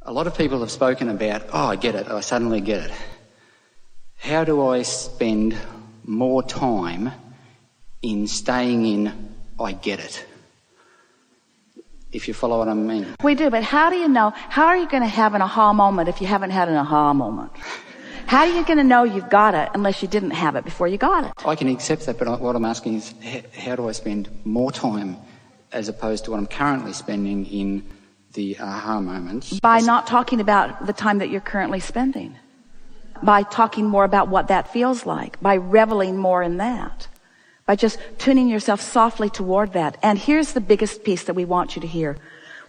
A lot of people have spoken about, I get it, I suddenly get it. How do I spend more time in staying in, I get it? If you follow what I mean. We do, but how do you know? How are you going to have an aha moment if you haven't had an aha moment? How are you going to know you've got it unless you didn't have it before you got it? I can accept that, but what I'm asking is, how do I spend more time as opposed to what I'm currently spending in the aha moments? By not talking about the time that you're currently spending. By talking more about what that feels like. By reveling more in that. By just tuning yourself softly toward that. And here's the biggest piece that we want you to hear.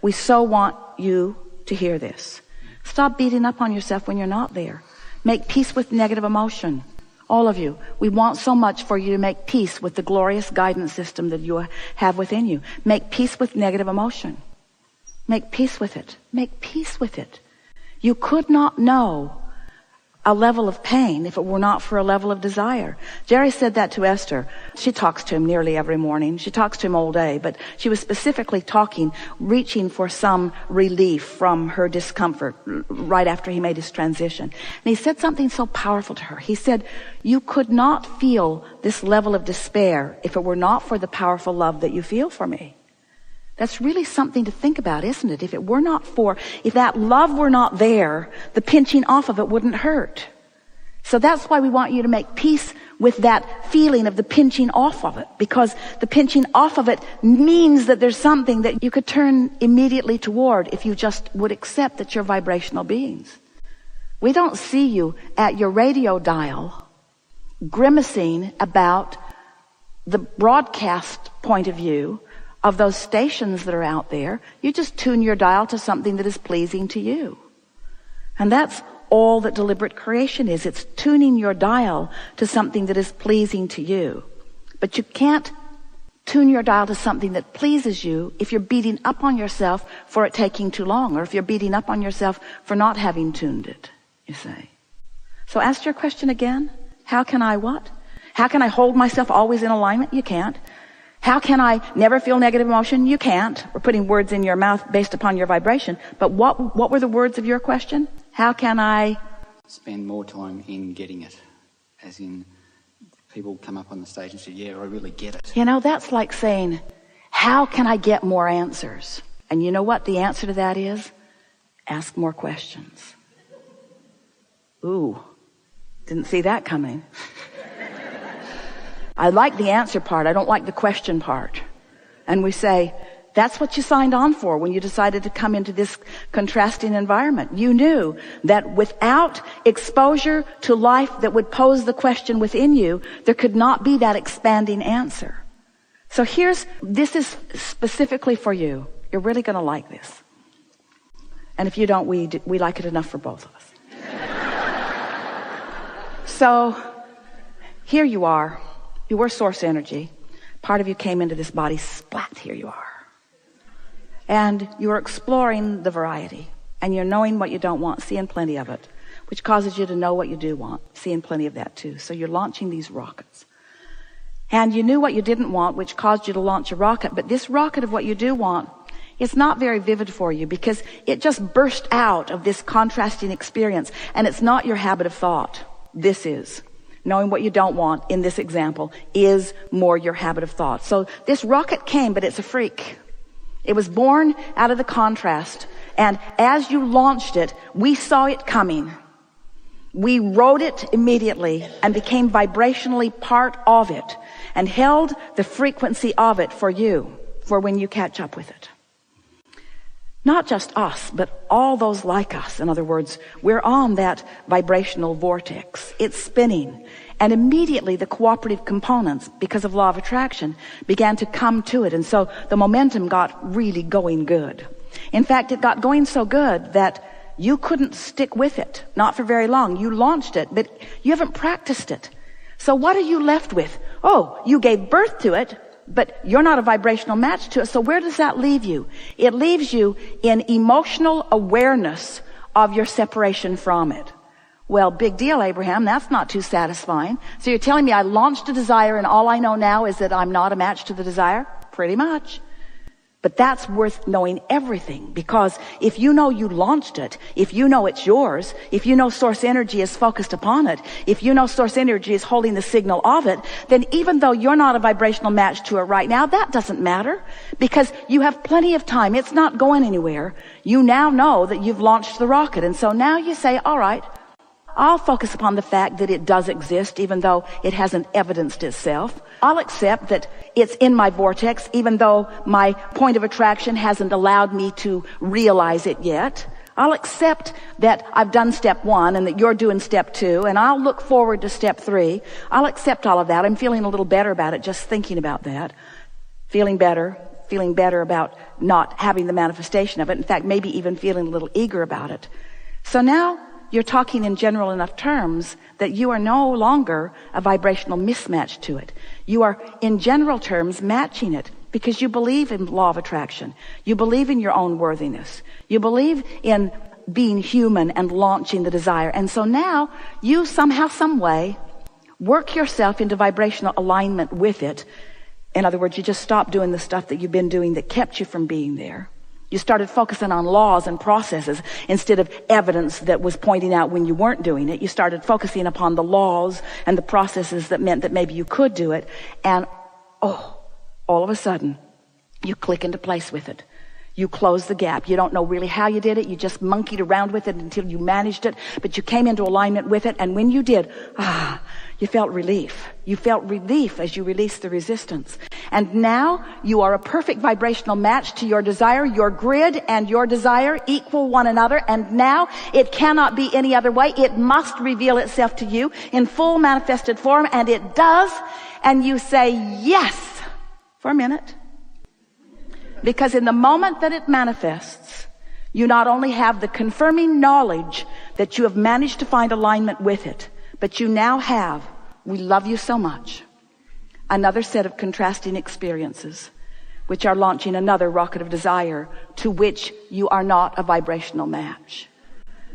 We so want you to hear this. Stop beating up on yourself when you're not there. Make peace with negative emotion. All of you. We want so much for you to make peace with the glorious guidance system that you have within you. Make peace with negative emotion. Make peace with it. Make peace with it. You could not know a level of pain if it were not for a level of desire. Jerry said that to Esther. She talks to him nearly every morning. She talks to him all day, but she was specifically reaching for some relief from her discomfort right after he made his transition. And he said something so powerful to her. He said, you could not feel this level of despair if it were not for the powerful love that you feel for me. That's really something to think about, isn't it? If that love were not there, the pinching off of it wouldn't hurt. So that's why we want you to make peace with that feeling of the pinching off of it, because the pinching off of it means that there's something that you could turn immediately toward if you just would accept that you're vibrational beings. We don't see you at your radio dial grimacing about the broadcast point of view of those stations that are out there. You just tune your dial to something that is pleasing to you. And that's all that deliberate creation is. It's tuning your dial to something that is pleasing to you. But you can't tune your dial to something that pleases you if you're beating up on yourself for it taking too long, or if you're beating up on yourself for not having tuned it, you say. So ask your question again. How can I what? How can I hold myself always in alignment? You can't. How can I never feel negative emotion? You can't. We're putting words in your mouth based upon your vibration. But what were the words of your question? How can I spend more time in getting it? As in, people come up on the stage and say, yeah, I really get it. You know, that's like saying, how can I get more answers? And you know what the answer to that is? Ask more questions. Ooh, didn't see that coming. I like the answer part. I don't like the question part. And we say, that's what you signed on for when you decided to come into this contrasting environment. You knew that without exposure to life that would pose the question within you, there could not be that expanding answer. So this is specifically for you. You're really going to like this. And if you don't, we like it enough for both of us. So here you are. You were source energy. Part of you came into this body, splat, here you are. And you're exploring the variety. And you're knowing what you don't want, seeing plenty of it, which causes you to know what you do want, seeing plenty of that too. So you're launching these rockets. And you knew what you didn't want, which caused you to launch a rocket. But this rocket of what you do want, it's not very vivid for you because it just burst out of this contrasting experience. And it's not your habit of thought. This is. Knowing what you don't want in this example is more your habit of thought. So this rocket came, but it's a freak. It was born out of the contrast. And as you launched it, we saw it coming. We rode it immediately and became vibrationally part of it and held the frequency of it for you, for when you catch up with it. Not just us, but all those like us. In other words, we're on that vibrational vortex. It's spinning. And immediately the cooperative components, because of law of attraction, began to come to it. And so the momentum got really going good. In fact, it got going so good that you couldn't stick with it. Not for very long. You launched it, but you haven't practiced it. So what are you left with? Oh, you gave birth to it, but you're not a vibrational match to it. So where does that leave you? It leaves you in emotional awareness of your separation from it. Well, big deal, Abraham. That's not too satisfying. So you're telling me I launched a desire and all I know now is that I'm not a match to the desire? Pretty much. But that's worth knowing everything, because if you know you launched it, if you know it's yours, if you know source energy is focused upon it, if you know source energy is holding the signal of it, then even though you're not a vibrational match to it right now, that doesn't matter, because you have plenty of time. It's not going anywhere. You now know that you've launched the rocket. And so now you say, all right, I'll focus upon the fact that it does exist, even though it hasn't evidenced itself. I'll accept that it's in my vortex, even though my point of attraction hasn't allowed me to realize it yet. I'll accept that I've done step 1 and that you're doing step 2, and I'll look forward to step 3. I'll accept all of that. I'm feeling a little better about it just thinking about that. Feeling better about not having the manifestation of it. In fact, maybe even feeling a little eager about it. So now you're talking in general enough terms that you are no longer a vibrational mismatch to it. You are, in general terms, matching it because you believe in law of attraction. You believe in your own worthiness. You believe in being human and launching the desire. And so now you somehow, some way, work yourself into vibrational alignment with it. In other words, you just stop doing the stuff that you've been doing that kept you from being there. You started focusing on laws and processes instead of evidence that was pointing out when you weren't doing it. You started focusing upon the laws and the processes that meant that maybe you could do it. And, all of a sudden, you click into place with it. You close the gap. You don't know really how you did it. You just monkeyed around with it until you managed it. But you came into alignment with it. And when you did, you felt relief. You felt relief as you released the resistance. And now you are a perfect vibrational match to your desire. Your grid and your desire equal one another. And now it cannot be any other way. It must reveal itself to you in full manifested form. And it does. And you say yes for a minute. Because in the moment that it manifests, you not only have the confirming knowledge that you have managed to find alignment with it, but you now have, we love you so much, another set of contrasting experiences, which are launching another rocket of desire to which you are not a vibrational match.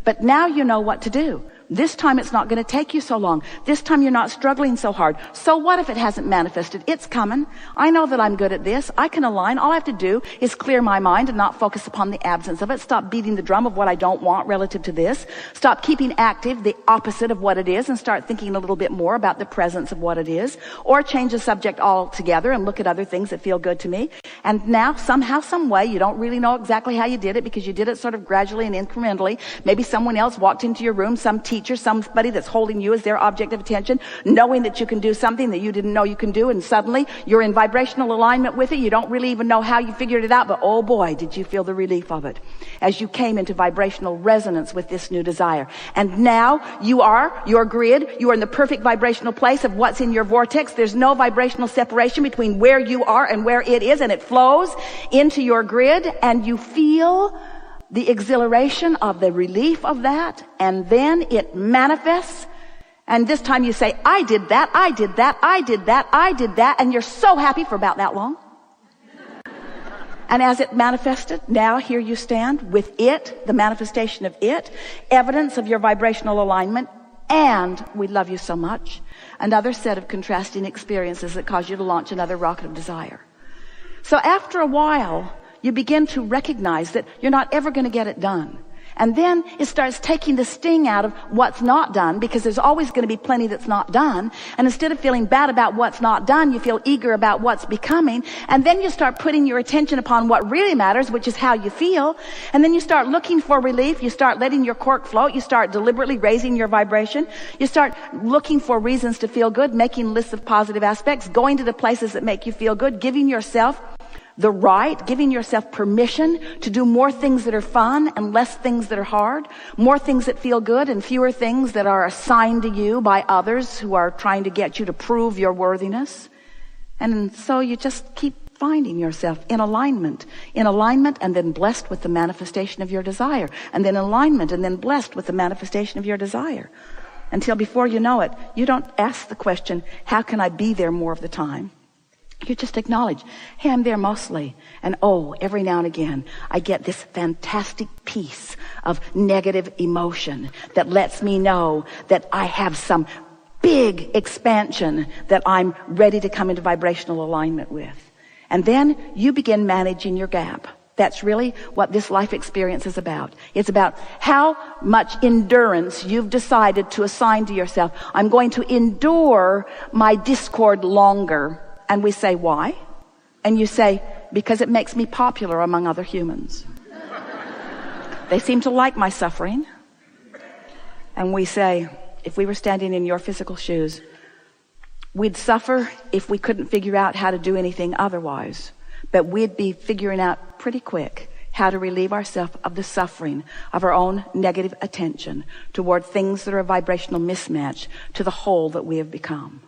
But now you know what to do. This time it's not going to take you so long. This time you're not struggling so hard. So what if it hasn't manifested? It's coming. I know that I'm good at this. I can align. All I have to do is clear my mind and not focus upon the absence of it. Stop beating the drum of what I don't want relative to this. Stop keeping active the opposite of what it is and start thinking a little bit more about the presence of what it is. Or change the subject altogether and look at other things that feel good to me. And now somehow, some way, you don't really know exactly how you did it because you did it sort of gradually and incrementally. Maybe someone else walked into your room, some teacher, somebody that's holding you as their object of attention, knowing that you can do something that you didn't know you can do, and suddenly you're in vibrational alignment with it. You don't really even know how you figured it out, but oh boy, did you feel the relief of it as you came into vibrational resonance with this new desire. And now you are your grid. You are in the perfect vibrational place of what's in your vortex. There's no vibrational separation between where you are and where it is, and it flows into your grid, and you feel the exhilaration of the relief of that, and then it manifests. And this time you say, I did that, I did that, I did that, I did that, and you're so happy for about that long. And as it manifested, now here you stand with it, the manifestation of it, evidence of your vibrational alignment, and we love you so much, another set of contrasting experiences that cause you to launch another rocket of desire. So after a while, you begin to recognize that you're not ever going to get it done. And then it starts taking the sting out of what's not done, because there's always going to be plenty that's not done. And instead of feeling bad about what's not done, you feel eager about what's becoming. And then you start putting your attention upon what really matters, which is how you feel. And then you start looking for relief. You start letting your cork float. You start deliberately raising your vibration. You start looking for reasons to feel good, making lists of positive aspects, going to the places that make you feel good, giving yourself the right, giving yourself permission to do more things that are fun and less things that are hard, more things that feel good and fewer things that are assigned to you by others who are trying to get you to prove your worthiness. And so you just keep finding yourself in alignment, and then blessed with the manifestation of your desire, and then alignment, and then blessed with the manifestation of your desire. Until before you know it, you don't ask the question, how can I be there more of the time? You just acknowledge, hey, I'm there mostly. And every now and again, I get this fantastic piece of negative emotion that lets me know that I have some big expansion that I'm ready to come into vibrational alignment with. And then you begin managing your gap. That's really what this life experience is about. It's about how much endurance you've decided to assign to yourself. I'm going to endure my discord longer. And we say, why? And you say, because it makes me popular among other humans. They seem to like my suffering. And we say, if we were standing in your physical shoes, we'd suffer if we couldn't figure out how to do anything otherwise. But we'd be figuring out pretty quick how to relieve ourselves of the suffering of our own negative attention toward things that are a vibrational mismatch to the whole that we have become.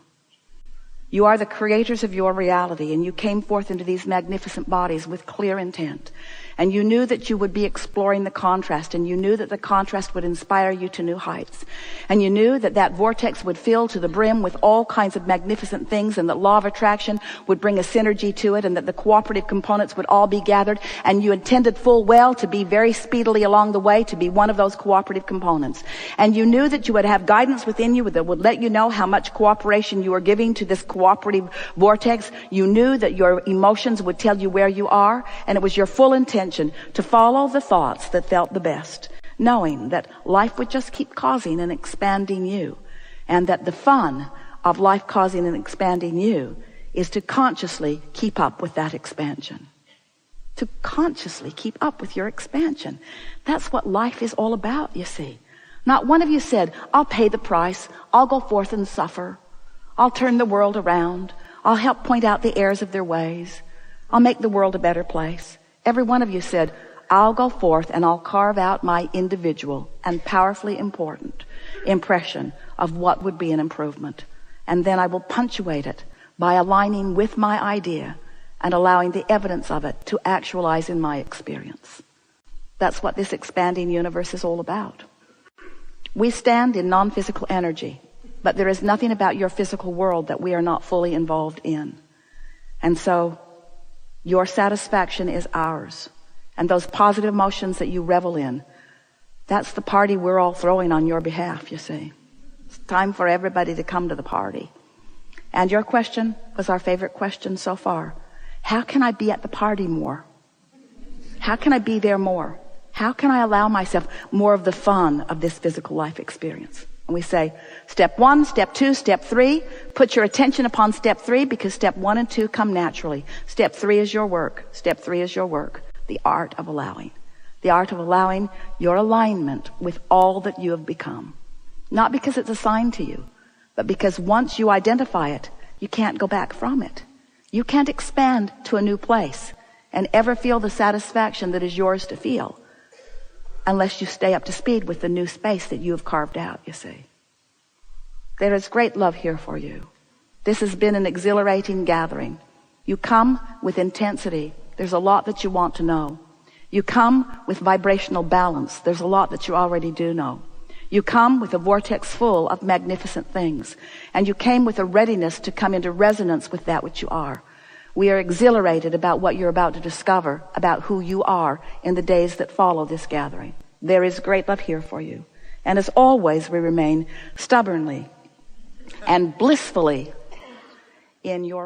You are the creators of your reality, and you came forth into these magnificent bodies with clear intent. And you knew that you would be exploring the contrast, and you knew that the contrast would inspire you to new heights. And you knew that that vortex would fill to the brim with all kinds of magnificent things, and that law of attraction would bring a synergy to it, and that the cooperative components would all be gathered. And you intended full well to be very speedily along the way to be one of those cooperative components. And you knew that you would have guidance within you that would let you know how much cooperation you were giving to this cooperative vortex. You knew that your emotions would tell you where you are, and it was your full intention to follow the thoughts that felt the best, knowing that life would just keep causing and expanding you, and that the fun of life causing and expanding you is to consciously keep up with that expansion. To consciously keep up with your expansion. That's what life is all about, you see. Not one of you said, I'll pay the price, I'll go forth and suffer, I'll turn the world around, I'll help point out the errors of their ways, I'll make the world a better place. Every one of you said, I'll go forth and I'll carve out my individual and powerfully important impression of what would be an improvement. And then I will punctuate it by aligning with my idea and allowing the evidence of it to actualize in my experience. That's what this expanding universe is all about. We stand in non-physical energy, but there is nothing about your physical world that we are not fully involved in. And so your satisfaction is ours. And those positive emotions that you revel in, that's the party we're all throwing on your behalf, you see. It's time for everybody to come to the party. And your question was our favorite question so far. How can I be at the party more? How can I be there more? How can I allow myself more of the fun of this physical life experience? And we say, step 1, step 2, step 3. Put your attention upon step 3 because step 1 and 2 come naturally. Step 3 is your work. Step 3 is your work. The art of allowing. The art of allowing your alignment with all that you have become. Not because it's assigned to you, but because once you identify it, you can't go back from it. You can't expand to a new place and ever feel the satisfaction that is yours to feel unless you stay up to speed with the new space that you have carved out, you see. There is great love here for you. This has been an exhilarating gathering. You come with intensity. There's a lot that you want to know. You come with vibrational balance. There's a lot that you already do know. You come with a vortex full of magnificent things. And you came with a readiness to come into resonance with that which you are. We are exhilarated about what you're about to discover, about who you are in the days that follow this gathering. There is great love here for you. And as always, we remain stubbornly and blissfully in your voice.